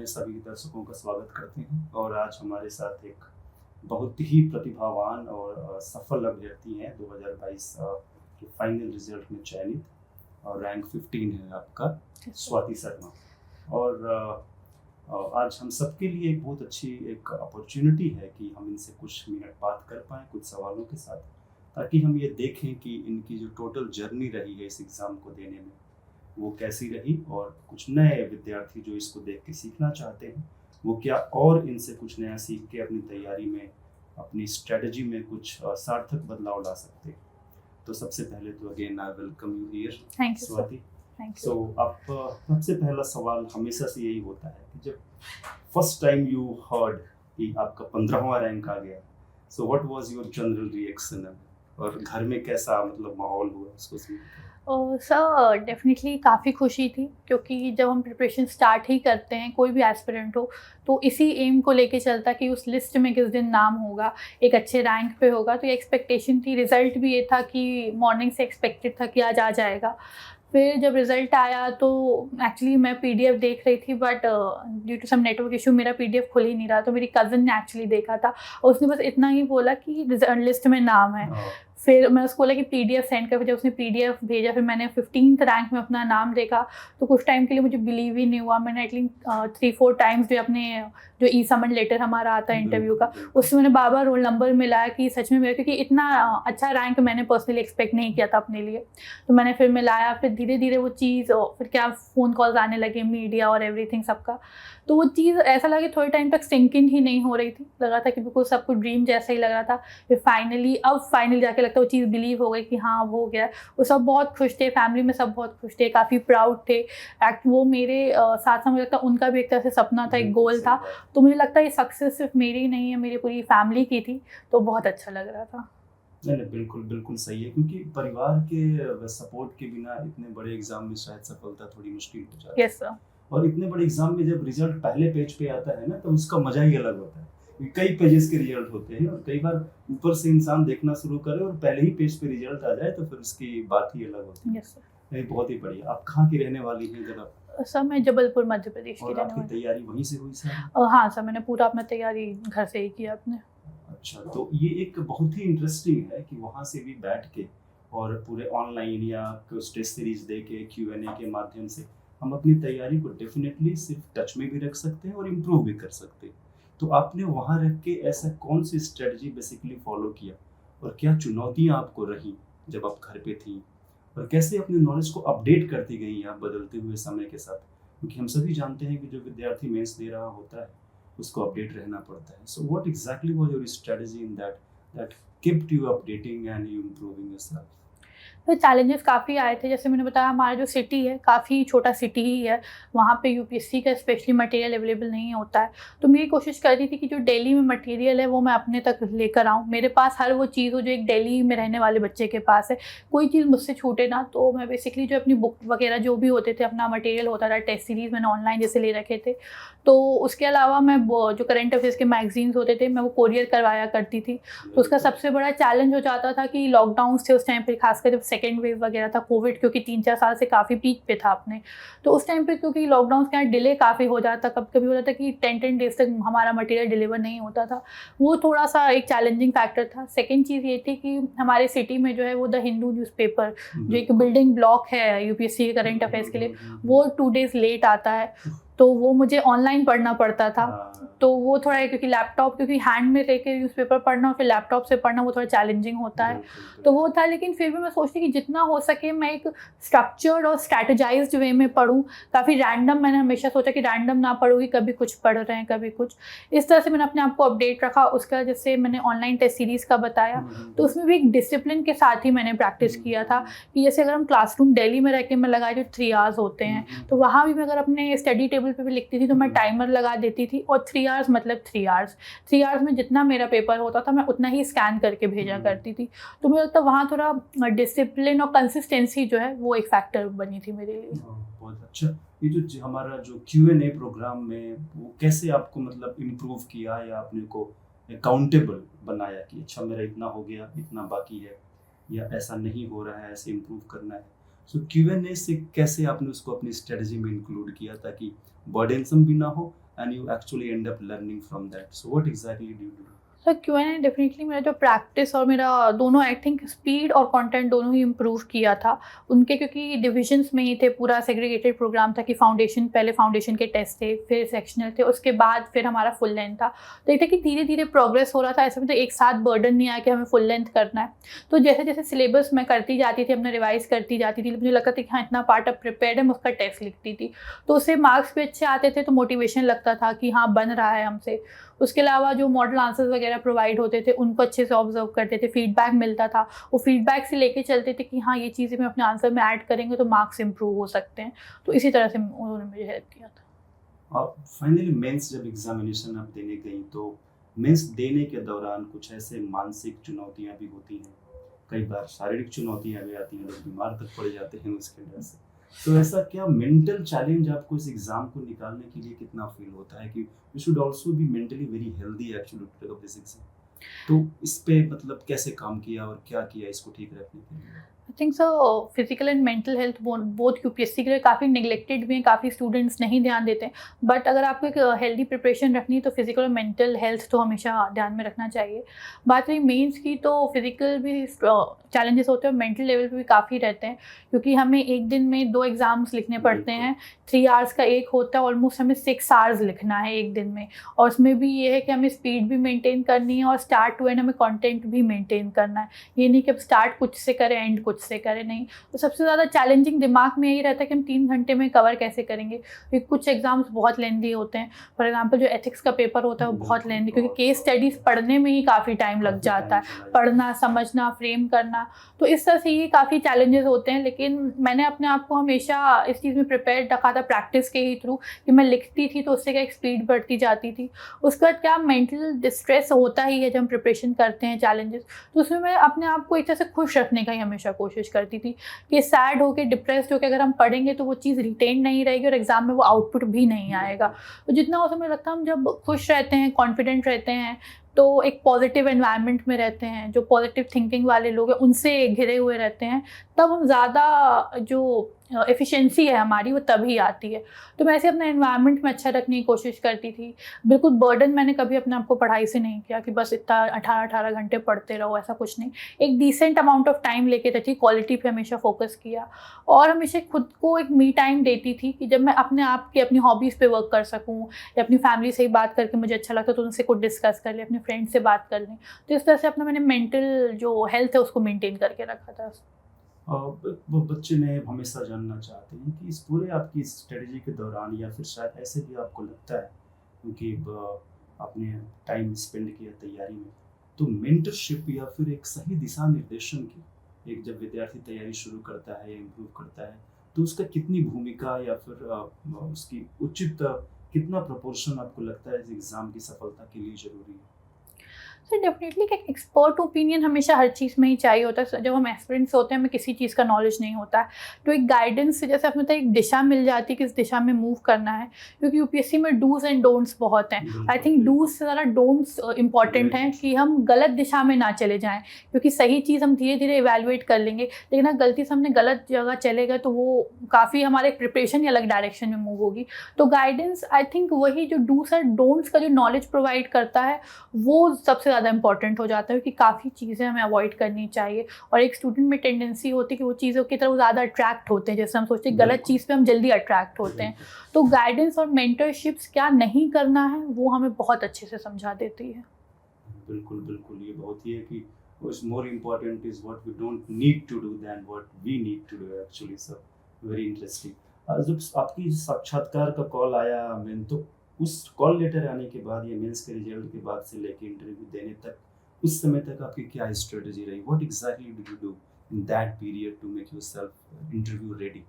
में सभी दर्शकों का स्वागत करते हैं और आज हमारे साथ एक बहुत ही प्रतिभावान और सफल अभ्यर्थी हैं 2022 के फाइनल रिजल्ट में चयनित और रैंक 15 है आपका, स्वाति शर्मा। और आज हम सबके लिए एक बहुत अच्छी एक अपॉर्चुनिटी है कि हम इनसे कुछ मिनट बात कर पाएँ कुछ सवालों के साथ, ताकि हम ये देखें कि इनकी जो टोटल जर्नी रही है इस एग्ज़ाम को देने में वो कैसी रही, और कुछ नए विद्यार्थी जो इसको देख के सीखना चाहते हैं वो क्या और इनसे कुछ नया सीख के अपनी तैयारी में, अपनी स्ट्रेटजी में कुछ सार्थक बदलाव ला सकते हैं। तो सबसे पहले तो again I welcome you here Swati. So अब सबसे पहला सवाल हमेशा से यही होता है कि जब फर्स्ट टाइम यू हर्ड कि आपका 15वां रैंक आ गया, so what was your general reaction, और घर में कैसा मतलब माहौल हुआ उसको सुन के? सर डेफिनेटली काफ़ी खुशी थी, क्योंकि जब हम प्रिपरेशन स्टार्ट ही करते हैं, कोई भी एस्पिरेंट हो तो इसी एम को लेके चलता कि उस लिस्ट में किस दिन नाम होगा, एक अच्छे रैंक पे होगा। तो ये एक्सपेक्टेशन थी। रिज़ल्ट भी ये था कि मॉर्निंग से एक्सपेक्टेड था कि आज आ जाएगा। फिर जब रिज़ल्ट आया तो एक्चुअली मैं पीडीएफ देख रही थी, but due to some network issue मेरा पीडीएफ खुल ही नहीं रहा। तो मेरी कज़न ने एक्चुअली देखा था और उसने बस इतना ही बोला कि लिस्ट में नाम है। फिर मैं उसको बोला कि पीडीएफ सेंड कर। फिर जब उसने पीडीएफ भेजा, फिर मैंने 15th रैंक में अपना नाम देखा, तो कुछ टाइम के लिए मुझे बिलीव ही नहीं हुआ। मैंने एटलीस्ट 3-4 टाइम्स जो अपने जो ई समन लेटर हमारा आता है इंटरव्यू का, उससे मैंने बार बार रोल नंबर मिलाया कि सच में मेरा, क्योंकि इतना अच्छा रैंक मैंने पर्सनली एक्सपेक्ट नहीं किया था अपने लिए। तो मैंने फिर मिलाया, फिर धीरे धीरे वो चीज़, फिर क्या फ़ोन कॉल्स आने लगे, मीडिया और एवरीथिंग सबका। तो वो चीज़ ऐसा लगा कि थोड़े टाइम तक सिंक इन ही नहीं हो रही थी। लगा था कि बिल्कुल सब कुछ ड्रीम जैसा ही लग रहा था। फिर फाइनली जाके लगता है वो चीज़ बिलीव हो गई कि हाँ वो गया। वो सब बहुत खुश थे, फैमिली में सब बहुत खुश थे, काफ़ी प्राउड थे। वो मेरे साथ साथ मुझे लगता है उनका भी एक तरह से सपना था, एक गोल था। तो मुझे लगता है ये सक्सेस सिर्फ मेरी ही नहीं है, मेरी पूरी फैमिली की थी। तो बहुत अच्छा लग रहा था। नहीं, बिल्कुल बिल्कुल सही है, क्योंकि परिवार के सपोर्ट के बिना इतने बड़े एग्जाम में शायद सफलता थोड़ी मुश्किल हो जाती है। Yes sir. और इतने बड़े एग्जाम में जब रिजल्ट पहले पेज पे आता है ना, तो उसका मजा ही अलग होता है। कई पेजेस के रिजल्ट होते हैं और कई बार ऊपर से इंसान देखना शुरू करे और पहले ही पेज पे रिजल्ट आ जाए तो फिर उसकी बात ही अलग होती है। Yes sir. नहीं, बहुत ही बढ़िया। आप कहाँ की रहने वाली हैं जरा? सर मैं जबलपुर मध्य प्रदेश की और रहने आपकी वाली तैयारी वहीं से हुई सर? हाँ सर, मैंने पूरा अपना तैयारी घर से ही किया अपने। अच्छा, तो ये एक बहुत ही इंटरेस्टिंग है कि वहाँ से भी बैठ के और पूरे ऑनलाइन या कुछ टेस्ट सीरीज दे के Q&A के माध्यम से हम अपनी तैयारी को डेफिनेटली सिर्फ टच में भी रख सकते हैं और इम्प्रूव भी कर सकते हैं। तो आपने वहाँ रख के ऐसा कौन सी स्ट्रेटजी बेसिकली फॉलो किया, और क्या चुनौतियाँ आपको रही जब आप घर पे थी, और कैसे अपने नॉलेज को अपडेट करती गई आप बदलते हुए समय के साथ? क्योंकि हम सभी जानते हैं कि जो विद्यार्थी मेंस दे रहा होता है उसको अपडेट रहना पड़ता है। So what exactly was your strategy in that kept you updating and you improving yourself? तो चैलेंजेस काफ़ी आए थे। जैसे मैंने बताया, हमारा जो सिटी है काफ़ी छोटा सिटी ही है, वहाँ पे यूपीएससी का स्पेशली मटेरियल अवेलेबल नहीं होता है। तो मेरी कोशिश कर रही थी कि जो दिल्ली में मटेरियल है वो मैं अपने तक लेकर आऊँ, मेरे पास हर वो चीज़ हो जो एक दिल्ली में रहने वाले बच्चे के पास है, कोई चीज़ मुझसे छूटे ना। तो मैं बेसिकली जो अपनी बुक वगैरह जो भी होते थे, अपना मटेरियल होता था, टेस्ट सीरीज़ मैंने ऑनलाइन जैसे ले रखे थे। तो उसके अलावा मैं जो करंट अफेयर्स के मैगजीन्स होते थे मैं वो कोरियर करवाया करती थी। तो उसका सबसे बड़ा चैलेंज हो जाता था कि लॉकडाउन थे उस टाइम पे, खासकर जब सेकेंड वेव वगैरह था कोविड, क्योंकि 3-4 साल से काफ़ी पीक पे था अपने। तो उस टाइम पे क्योंकि लॉकडाउन के यहाँ डिले काफ़ी हो जाता, कभी होता था कि 10 डेज़ तक हमारा मटेरियल डिलीवर नहीं होता था। वो थोड़ा सा एक चैलेंजिंग फैक्टर था। सेकेंड चीज़ ये थी कि हमारे सिटी में जो है वो द हिंदू न्यूज़पेपर, जो एक बिल्डिंग ब्लॉक है यूपीएससी के करंट अफेयर्स के लिए, वो 2 डेज़ लेट आता है। तो वो मुझे ऑनलाइन पढ़ना पड़ता था। तो वो थोड़ा है, क्योंकि लैपटॉप, क्योंकि हैंड में लेके न्यूज़पेपर पढ़ना और फिर लैपटॉप से पढ़ना वो थोड़ा चैलेंजिंग होता है। तो वो था, लेकिन फिर भी मैं सोचती कि जितना हो सके मैं एक स्ट्रक्चर्ड और स्ट्रैटेजाइज्ड वे में पढूँ। काफ़ी रैंडम मैंने हमेशा सोचा कि रैंडम ना पढूँ, कभी कुछ पढ़ रहे हैं कभी कुछ। इस तरह से मैंने अपने आप को अपडेट रखा। उसका जैसे मैंने ऑनलाइन टेस्ट सीरीज़ का बताया, तो उसमें भी एक डिसिप्लिन के साथ ही मैंने प्रैक्टिस किया था कि जैसे अगर हम क्लासरूम दिल्ली में रह के मैं लगाए जो 3 आवर्स होते हैं, तो वहाँ भी मैं अगर अपने स्टडी टेबल पे भी लिखती थी तो मैं टाइमर लगा देती थी, और 3 आवर्स मतलब 3 आवर्स। 3 आवर्स में जितना मेरा पेपर होता था मैं उतना ही स्कैन करके भेजा करती थी। तो मुझे लगता है वहाँ थोड़ा डिसिप्लिन और कंसिस्टेंसी जो है वो एक फैक्टर बनी थी मेरे लिए। बहुत अच्छा। ये जो हमारा जो Q&A प्रोग्राम में वो कैसे आपको मतलब इम्प्रूव किया या अपने को अकाउंटेबल बनाया कि अच्छा मेरा इतना हो गया, इतना बाकी है, या ऐसा नहीं हो रहा है, ऐसे इम्प्रूव करना है? सो Q&A से कैसे आपने उसको अपनी स्ट्रेटजी में इंक्लूड किया ताकि बर्डनसम भी ना हो and you actually and up learning from that? So what exactly do you do? Sir Q&A definitely मेरा जो प्रैक्टिस और मेरा दोनों आई थिंक स्पीड और कंटेंट दोनों ही इम्प्रूव किया था उनके, क्योंकि डिविजन्स में ही थे, पूरा सेग्रीगेटेड प्रोग्राम था कि फाउंडेशन, पहले फाउंडेशन के टेस्ट थे, फिर सेक्शनल थे, उसके बाद फिर हमारा फुल लेंथ था। तो ये था कि धीरे धीरे प्रोग्रेस हो रहा था, ऐसे में तो एक साथ बर्डन नहीं आया कि हमें फुल लेंथ करना है। तो जैसे जैसे सिलेबस मैं करती जाती थी, अपना रिवाइज करती जाती थी, मुझे लगता था कि हाँ इतना पार्ट अब प्रिपेयर्ड है, मैं उसका टेस्ट लिखती थी, तो उससे मार्क्स भी अच्छे आते थे, तो मोटिवेशन लगता था कि हाँ बन रहा है हमसे। उसके अलावा जो मॉडल आंसर्स वगैरह प्रोवाइड होते थे उनको अच्छे से ऑब्जर्व करते थे, फीडबैक मिलता था, वो फीडबैक से लेके चलते थे कि हाँ ये चीज़ें मैं अपने आंसर में ऐड करेंगे तो मार्क्स इंप्रूव हो सकते हैं। तो इसी तरह से उन्होंने मुझे हेल्प किया था। और फाइनली मेंस जब एग्जामिनेशन आप देने गई तो मेंस देने के दौरान कुछ ऐसे मानसिक चुनौतियां भी होती हैं, कई बार शारीरिक चुनौतियां भी आती हैं, लोग बीमार तक पड़ जाते हैं उसके वजह से। तो ऐसा क्या मेंटल चैलेंज आपको इस एग्जाम को निकालने के लिए कितना फील होता है कि you should also be mentally very healthy actually to take this exam? तो इस पे मतलब कैसे काम किया और क्या किया इसको ठीक रखने के लिए? I think so physical and mental health both UPSC के लिए काफ़ी नेग्लेक्टेड भी हैं, काफ़ी स्टूडेंट्स नहीं ध्यान देते हैं। बट अगर आपको एक हेल्दी प्रिपरेशन रखनी है तो फिजिकल और मेंटल हेल्थ तो हमेशा ध्यान में रखना चाहिए। बात रही मेंस की, तो फिजिकल भी चैलेंजेस होते हैं और मेंटल लेवल पे भी काफ़ी रहते हैं, क्योंकि हमें एक दिन में 2 एग्ज़ाम्स लिखने पड़ते हैं। 3 आवर्स का एक होता है, ऑलमोस्ट हमें 6 आवर्स लिखना है एक दिन में। और उसमें भी ये है कि हमें स्पीड भी मेंटेन करनी है और स्टार्ट टू एंड हमें कंटेंट भी मेंटेन करना है। ये नहीं कि अब स्टार्ट कुछ से करें एंड कुछ से करें, नहीं। तो सबसे ज़्यादा चैलेंजिंग दिमाग में यही रहता है कि हम 3 घंटे में कवर कैसे करेंगे, क्योंकि कुछ एग्जाम्स बहुत लेंदी होते हैं। फॉर एग्जाम्पल जो एथिक्स का पेपर होता है वो बहुत लेंदी, क्योंकि केस स्टडीज़ पढ़ने में ही काफ़ी टाइम लग जाता है, पढ़ना, समझना, फ्रेम करना। तो इस तरह से ये काफ़ी चैलेंजेस होते हैं, लेकिन मैंने अपने आप को हमेशा इस चीज़ में प्रिपेयर्ड रखा था प्रैक्टिस के ही थ्रू, कि मैं लिखती थी तो उससे क्या एक स्पीड बढ़ती जाती थी। उसके बाद क्या मेंटल डिस्ट्रेस होता ही है जब हम प्रिपरेशन करते हैं चैलेंजेस, तो उसमें मैं अपने आप को एक तरह से खुश रखने का ही हमेशा कोशिश करती थी कि सैड होकर, डिप्रेस्ड होकर अगर हम पढ़ेंगे तो वो चीज़ रिटेन नहीं रहेगी और एग्जाम में वो आउटपुट भी नहीं आएगा। तो जितना हो समय लगता है हम जब खुश रहते हैं, कॉन्फिडेंट रहते हैं, तो एक पॉजिटिव एनवायरनमेंट में रहते हैं, जो पॉजिटिव थिंकिंग वाले लोग हैं उनसे घिरे हुए रहते हैं, तब हम ज़्यादा जो एफिशिएंसी है हमारी वो तभी आती है। तो मैं ऐसे अपना एनवायरनमेंट में अच्छा रखने की कोशिश करती थी। बिल्कुल बर्डन मैंने कभी अपने आप को पढ़ाई से नहीं किया कि बस इतना 18-18 घंटे पढ़ते रहो, ऐसा कुछ नहीं। एक डिसेंट अमाउंट ऑफ टाइम लेके रखी, क्वालिटी पे हमेशा फोकस किया और हमेशा खुद को एक मी टाइम देती थी कि जब मैं अपने आप की अपनी हॉबीज़ पे वर्क कर सकूँ, या अपनी फैमिली से ही बात करके मुझे अच्छा लगता तो उनसे कुछ डिस्कस कर लें, अपने फ्रेंड से बात कर लें। तो इस तरह से अपना मैंने मेंटल जो हेल्थ है उसको मेंटेन करके रखा था। वो बच्चे ने हमेशा जानना चाहते हैं कि इस पूरे आपकी स्ट्रेटजी के दौरान या फिर शायद ऐसे भी आपको लगता है क्योंकि आपने टाइम स्पेंड किया तैयारी में, तो मेंटरशिप या फिर एक सही दिशा निर्देशन की, एक जब विद्यार्थी तैयारी शुरू करता है या इम्प्रूव करता है तो उसका कितनी भूमिका या फिर उसकी उचित कितना प्रोपोर्शन आपको लगता है इस एग्ज़ाम की सफलता के लिए ज़रूरी है? सर डेफिनेटली एक एक्सपर्ट ओपिनियन हमेशा हर चीज़ में ही चाहिए होता है। जब हम एस्पिरेंट्स होते हैं, हमें किसी चीज़ का नॉलेज नहीं होता है, तो एक गाइडेंस से जैसे आपने बताया एक दिशा मिल जाती है, किस दिशा में मूव करना है, क्योंकि यूपीएससी में डूज एंड डोंट्स बहुत हैं। आई थिंक डूज से ज़्यादा डोंट्स इंपॉर्टेंट हैं कि हम गलत दिशा में ना चले जाएँ, क्योंकि सही चीज़ हम धीरे धीरे इवेल्युएट कर लेंगे, लेकिन अगर गलती से हमने गलत जगह चले गए तो वो काफ़ी हमारे प्रिपरेशन ही अलग डायरेक्शन में मूव होगी। तो गाइडेंस आई थिंक वही जो डूज एंड डोंट्स का जो नॉलेज प्रोवाइड करता है वो सबसे ज़्यादा इंपॉर्टेंट हो जाता है, कि काफ़ी चीज़ें हमें अवॉइड करनी चाहिए। और एक स्टूडेंट में टेंडेंसी होती है कि वो चीज़ों की तरफ ज़्यादा अट्रैक्ट होते हैं, जैसे हम सोचते हैं गलत चीज़ पे हम जल्दी अट्रैक्ट होते हैं। तो गाइडेंस और मेंटरशिप्स क्या नहीं करना है वो हमें बहुत अच्छे से समझा देती है। बिल्कुल, बिल्कुल, ये बहुत ही है कि what's more important is what we don't need to do than what we need to do actually, so very interesting. जब आपकी साक्षात्कार का कॉल आया मेन, तो उस कॉल लेटर आने के बाद या मेंस के रिजल्ट के बाद से लेके इंटरव्यू देने तक, उस समय तक आपकी क्या स्ट्रेटजी रही? What exactly did you do in that period to make yourself interview ready?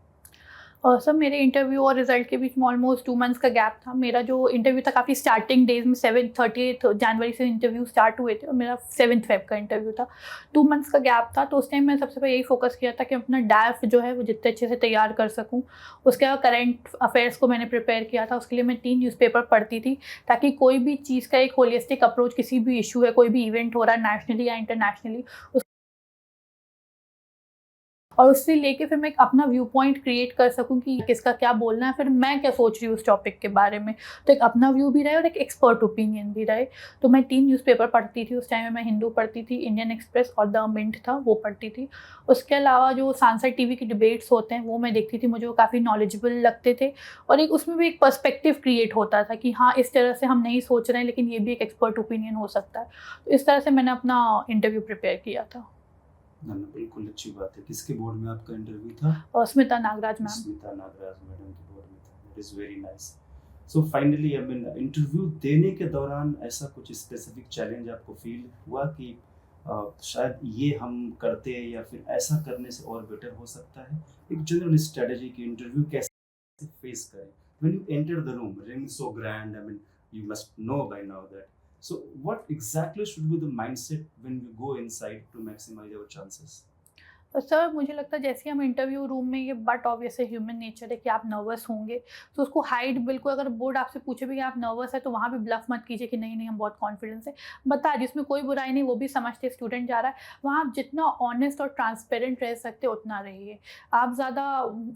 और सर मेरे इंटरव्यू और रिजल्ट के बीच में ऑलमोस्ट 2 मंथ्स का गैप था। मेरा जो इंटरव्यू था काफ़ी स्टार्टिंग डेज में 30 जनवरी से इंटरव्यू स्टार्ट हुए थे और मेरा 7 फेब का इंटरव्यू था। 2 मंथ्स का गैप था, तो उस टाइम मैंने सबसे पहले यही फोकस किया था कि अपना डैफ जो है वो जितने अच्छे से तैयार कर सकूँ। उसके बाद करंट अफेयर्स को मैंने प्रिपेयर किया था, उसके लिए मैं 3 न्यूज़पेपर पढ़ती थी, ताकि कोई भी चीज़ का एक होलिस्टिक अप्रोच, किसी भी इशू है, कोई भी इवेंट हो रहा है नेशनली या इंटरनेशनली, और उससे लेके फिर मैं एक अपना व्यू पॉइंट क्रिएट कर सकूँ कि किसका क्या बोलना है, फिर मैं क्या सोच रही हूँ उस टॉपिक के बारे में। तो एक अपना व्यू भी रहे और एक एक्सपर्ट ओपिनियन भी रहे। तो मैं 3 न्यूज़पेपर पढ़ती थी उस टाइम में। मैं हिंदू पढ़ती थी, इंडियन एक्सप्रेस और द मिंट था वो पढ़ती थी। उसके अलावा जो सांसद टीवी की डिबेट्स होते हैं वो मैं देखती थी, मुझे वो काफ़ी नॉलेजेबल लगते थे। और एक उसमें भी एक पर्सपेक्टिव क्रिएट होता था कि हाँ, इस तरह से हम नहीं सोच रहे हैं लेकिन ये भी एक एक्सपर्ट ओपिनियन हो सकता है। तो इस तरह से मैंने अपना इंटरव्यू प्रिपेयर किया था। ना ना, बिल्कुल अच्छी बात है। किसके बोर्ड में आपका इंटरव्यू था? स्मिता नागराज मैम। स्मिता नागराज मैडम के बोर्ड में था। That is very nice. So finally I mean interview देने के दौरान ऐसा कुछ स्पेसिफिक चैलेंज आपको फील हुआ कि शायद ये हम करते हैं या फिर ऐसा करने से और बेटर हो सकता है? एक जनरल स्ट्रेटजी की इंटरव्यू कैसे फेस करें? When you enter the room, ring so grand, I mean, you must know by now that. So what exactly should be the mindset when we go inside to maximize our chances? तो sir मुझे लगता है जैसे ही हम interview room में, ये but obvious है, human nature है कि आप नर्वस होंगे। तो उसको हाइड बिल्कुल, अगर बोर्ड आपसे पूछे भी कि आप नर्वस है तो वहाँ भी ब्लफ मत कीजिए कि नहीं नहीं हम बहुत कॉन्फिडेंस है। बता दी, उसमें कोई बुराई नहीं, वो भी समझते स्टूडेंट जा रहा है। वहाँ आप जितना ऑनेस्ट और ट्रांसपेरेंट रह सकते उतना रहिए। आप ज़्यादा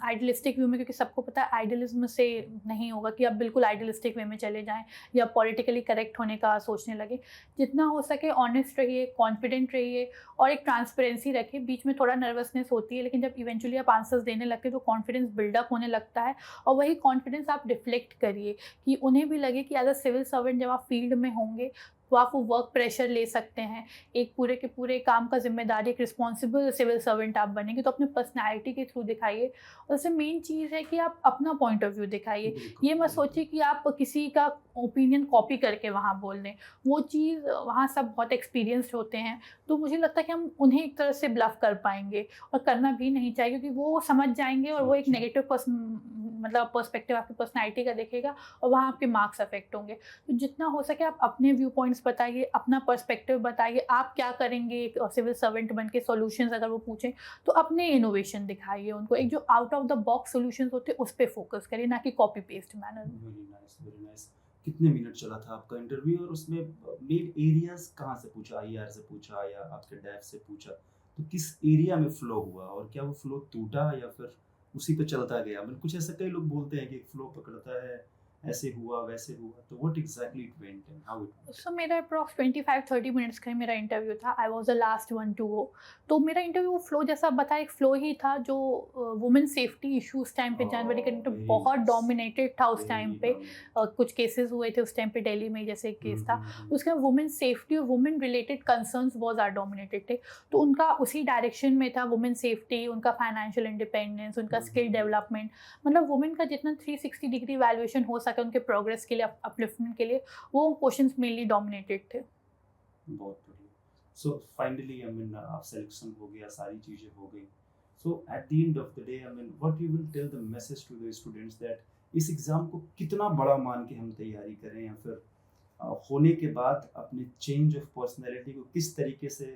आइडियलिस्टिक व्यू में, क्योंकि सबको पता है आइडियलिज्म से नहीं होगा कि आप बिल्कुल आइडियलिस्टिक वे में चले जाएँ या पॉलिटिकली करेक्ट होने का सोचने लगे। जितना हो सके ऑनेस्ट रहिए, कॉन्फिडेंट रहिए और एक ट्रांसपेरेंसी रखिए। बीच में थोड़ा नर्वसनेस होती है लेकिन जब इवेंचुअली आप आंसर्स देने लगते हैं तो कॉन्फिडेंस बिल्डअप होने लगता है। और वही कॉन्फिडेंस आप रिफ्लेक्ट करिए कि उन्हें भी लगे कि एज अ सिविल सर्वेंट जब आप फील्ड में होंगे तो आप वो वर्क प्रेशर ले सकते हैं। एक पूरे के पूरे काम का जिम्मेदारी, एक रिस्पॉन्सिबल सिविल सर्वेंट आप बनेंगे तो अपने पर्सनैलिटी के थ्रू दिखाइए। और सबसे मेन चीज़ है कि आप अपना पॉइंट ऑफ व्यू दिखाइए। बिल्कुल, ये मत सोचिए कि आप किसी का ओपिनियन कॉपी करके वहाँ बोल दें। वो चीज़, वहाँ सब बहुत एक्सपीरियंस्ड होते हैं तो मुझे लगता है कि हम उन्हें एक तरह से ब्लफ कर पाएँगे। और करना भी नहीं चाहिए क्योंकि वो समझ जाएँगे और वो एक नेगेटिव मतलब पर्सपेक्टिव आपकी पर्सनैलिटी का देखेगा और वहाँ आपके मार्क्स अफेक्ट होंगे। तो जितना हो सके आप अपने व्यू पॉइंट्स बताइए, अपना पर्सपेक्टिव बताइए, आप क्या करेंगे एक सिविल सर्वेंट बन के, सॉल्यूशंस अगर वो पूछें तो अपने इनोवेशन दिखाइए उनको। एक जो out of the box solutions होते हैं उस पे फोकस करिए, ना कि copy paste manner. Very nice, very nice. कितने मिनट चला था आपका इंटरव्यू और उसमें मेन एरियाज कहाँ से पूछा? आईआर से पूछा या आपके डैफ से पूछा? तो किस एरिया में फ्लो हुआ और क्या वो फ्लो टूटा या फिर उसी पे चलता गया? मतलब कुछ ऐसा कई लोग बोलते हैं कि फ्लो पकड़ता है, ऐसे हुआ वैसे हुआ, तो what exactly it went and how it went? So मेरा अप्रॉक्स 25-30 मिनट्स का ही मेरा इंटरव्यू था। I was the last one to go. तो मेरा इंटरव्यू फ्लो जैसा बताया, एक फ्लो ही था जो वुमेन सेफ्टी इशू उस टाइम पे जनवरी के तो वेरी बहुत नाइस, डोमिनेटेड था उस टाइम वेरी पे। डोमिनेटेड। कुछ केसेस हुए थे उस टाइम पे दिल्ली में, जैसे एक केस था। हम्म। उसके बाद वुमेन सेफ्टी और वुमेन रिलेटेड कंसर्न्स बहुत ज़्यादा डोमिनेटेड थे। तो उनका उसी डायरेक्शन में था, वुमेन सेफ्टी, उनका फाइनेंशियल इंडिपेंडेंस, उनका स्किल डेवलपमेंट, मतलब वुमेन का जितना 360 डिग्री वैल्यूएशन हो सके उनके प्रोग्रेस के लिए, अपलिफ्टमेंट के लिए, वो क्वेश्चंस मेनली डोमिनेटेड थे। बहुत बढ़िया। सो फाइनली आई मीन आप सिलेक्शन हो गया, सारी चीज़ें हो गई। So at the end of the day I mean what you will tell the message to the students that इस एग्ज़ाम को कितना बड़ा मान के हम तैयारी करें या फिर होने के बाद अपने चेंज ऑफ पर्सनैलिटी को किस तरीके से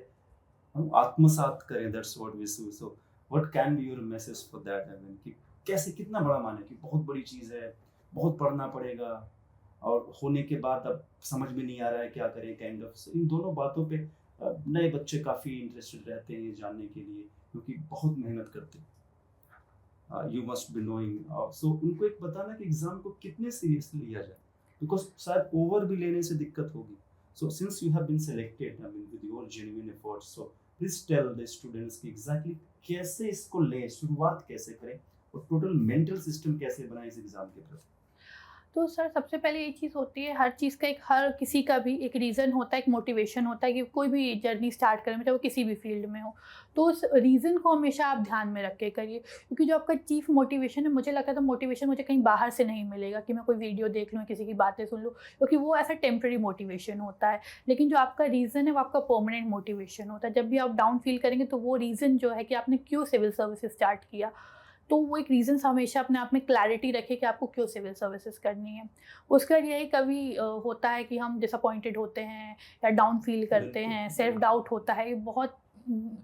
हम आत्मसात करें? That's what we so so what can be your message for that? I mean कि कैसे, कितना बड़ा मान है कि बहुत बड़ी चीज़ है, बहुत पढ़ना पड़ेगा और होने के बाद अब समझ में नहीं आ रहा है क्या करें, काइंड ऑफ इन दोनों बातों पे नए बच्चे काफ़ी इंटरेस्टेड रहते हैं ये जानने के लिए क्योंकि बहुत मेहनत करते हैं। यू मस्ट बी नोइंग, सो उनको एक बताना कि एग्ज़ाम को कितने सीरियसली लिया जाए बिकॉज शायद ओवर भी लेने से दिक्कत होगी। So since you have been selected I mean with your genuine efforts, so please tell the students कि एग्जैक्टली कैसे इसको लें, शुरुआत कैसे करें और टोटल मेंटल सिस्टम कैसे बनाएं इस एग्ज़ाम के प्रति। तो सर सबसे पहले ये चीज़ होती है, हर चीज़ का एक, हर किसी का भी एक रीज़न होता है, एक मोटिवेशन होता है कि कोई भी जर्नी स्टार्ट करें, चाहे वो किसी भी फील्ड में हो। तो उस रीज़न को हमेशा आप ध्यान में रख के करिए, क्योंकि जो आपका चीफ मोटिवेशन है, मुझे लगता है तो मोटिवेशन मुझे कहीं बाहर से नहीं मिलेगा कि मैं कोई वीडियो देख लूँ, किसी की बातें सुन लूँ, क्योंकि वो ऐसा टेम्प्रेरी मोटिवेशन होता है। लेकिन जो आपका रीज़न है वो आपका परमानेंट मोटिवेशन होता है। जब भी आप डाउन फील करेंगे तो वो रीज़न जो है कि आपने क्यों सिविल सर्विसेज स्टार्ट किया, तो वो एक रीज़न हमेशा अपने आप में क्लैरिटी रखें कि आपको क्यों सिविल सर्विसेज करनी है। उसका यही कभी होता है कि हम डिसअपॉइंटेड होते हैं या डाउन फील करते बिल्कुल हैं, सेल्फ बिल्कुल। डाउट होता है, ये बहुत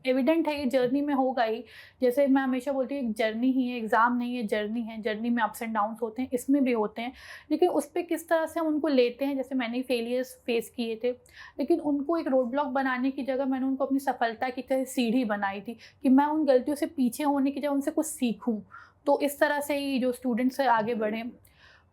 एविडेंट है, ये जर्नी में होगा ही। जैसे मैं हमेशा बोलती हूँ, एक जर्नी ही है, एग्ज़ाम नहीं है, जर्नी है। जर्नी में अप्स एंड डाउन्स होते हैं, इसमें भी होते हैं, लेकिन उस पे किस तरह से हम उनको लेते हैं। जैसे मैंने फेलियर्स फेस किए थे, लेकिन उनको एक रोड ब्लॉक बनाने की जगह मैंने उनको अपनी सफलता की तरह सीढ़ी बनाई थी, कि मैं उन गलतियों से पीछे होने की जगह उनसे कुछ सीखूँ। तो इस तरह से ही जो स्टूडेंट्स हैं आगे बढ़ें।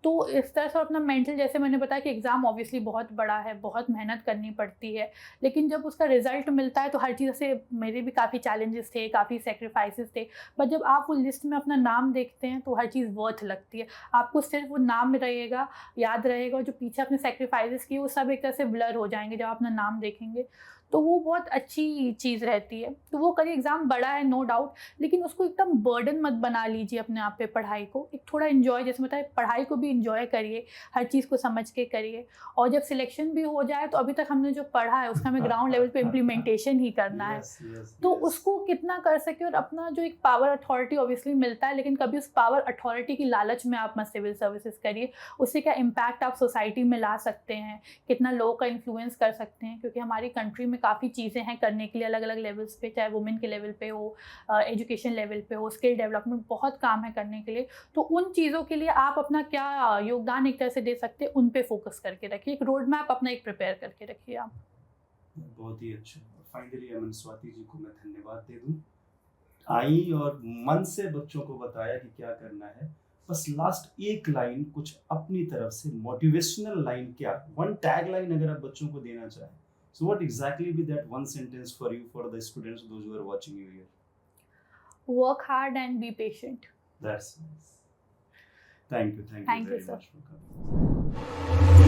तो इस तरह से अपना मेंटल, जैसे मैंने बताया कि एग्ज़ाम ऑब्वियसली बहुत बड़ा है, बहुत मेहनत करनी पड़ती है, लेकिन जब उसका रिज़ल्ट मिलता है तो हर चीज़ से मेरे भी काफ़ी चैलेंजेस थे, काफ़ी सैक्रिफाइसेस थे, बट जब आप वो लिस्ट में अपना नाम देखते हैं तो हर चीज़ वर्थ लगती है। आपको सिर्फ वो नाम रहेगा, याद रहेगा, और जो पीछे आपने सैक्रिफाइसेस किए वो सब एक तरह से ब्लर हो जाएंगे जब आप अपना नाम देखेंगे। तो वो बहुत अच्छी चीज़ रहती है। तो वो करिए, एग्ज़ाम बड़ा है नो डाउट, लेकिन उसको एकदम बर्डन मत बना लीजिए अपने आप पे। पढ़ाई को एक थोड़ा एन्जॉय, जैसे बताया, पढ़ाई को भी एन्जॉय करिए, हर चीज़ को समझ के करिए। और जब सिलेक्शन भी हो जाए तो अभी तक हमने जो पढ़ा है उसका हमें ग्राउंड लेवल पे इम्प्लीमेंटेशन ही करना है। तो उसको कितना कर सके, और अपना जो एक पावर अथॉरिटी ऑब्वियसली मिलता है, लेकिन कभी उस पावर अथॉरिटी की लालच में आप मत सिविल सर्विसेज करिए। उससे क्या इम्पैक्ट आप सोसाइटी में ला सकते हैं, कितना लोगों का इन्फ्लुएंस कर सकते हैं, क्योंकि हमारी कंट्री में काफ़ी चीज़ें हैं करने के लिए अलग अलग लेवल्स पे, चाहे वुमेन के लेवल पे हो, एजुकेशन लेवल पे हो, स्किल डेवलपमेंट, बहुत काम है करने के लिए। तो उन चीज़ों के लिए आप अपना क्या योगदान एक तरह से दे सकते हैं, उन पे फोकस करके रखिए। एक रोड मैप अपना एक प्रिपेयर करके रखिए आप। बहुत ही अच्छा। फाइनली अमन स्वाति जी को मैं धन्यवाद दे दूं, आई और मन से बच्चों को बताया कि क्या करना है। बस लास्ट एक लाइन कुछ अपनी तरफ से मोटिवेशनल लाइन, क्या वन टैग लाइन अगर आप बच्चों को देना चाहें, so what exactly be that one sentence for you, for the students, those who are watching you here? Work hard and be patient. That's nice. Thank you Thank you, very sir. much for coming.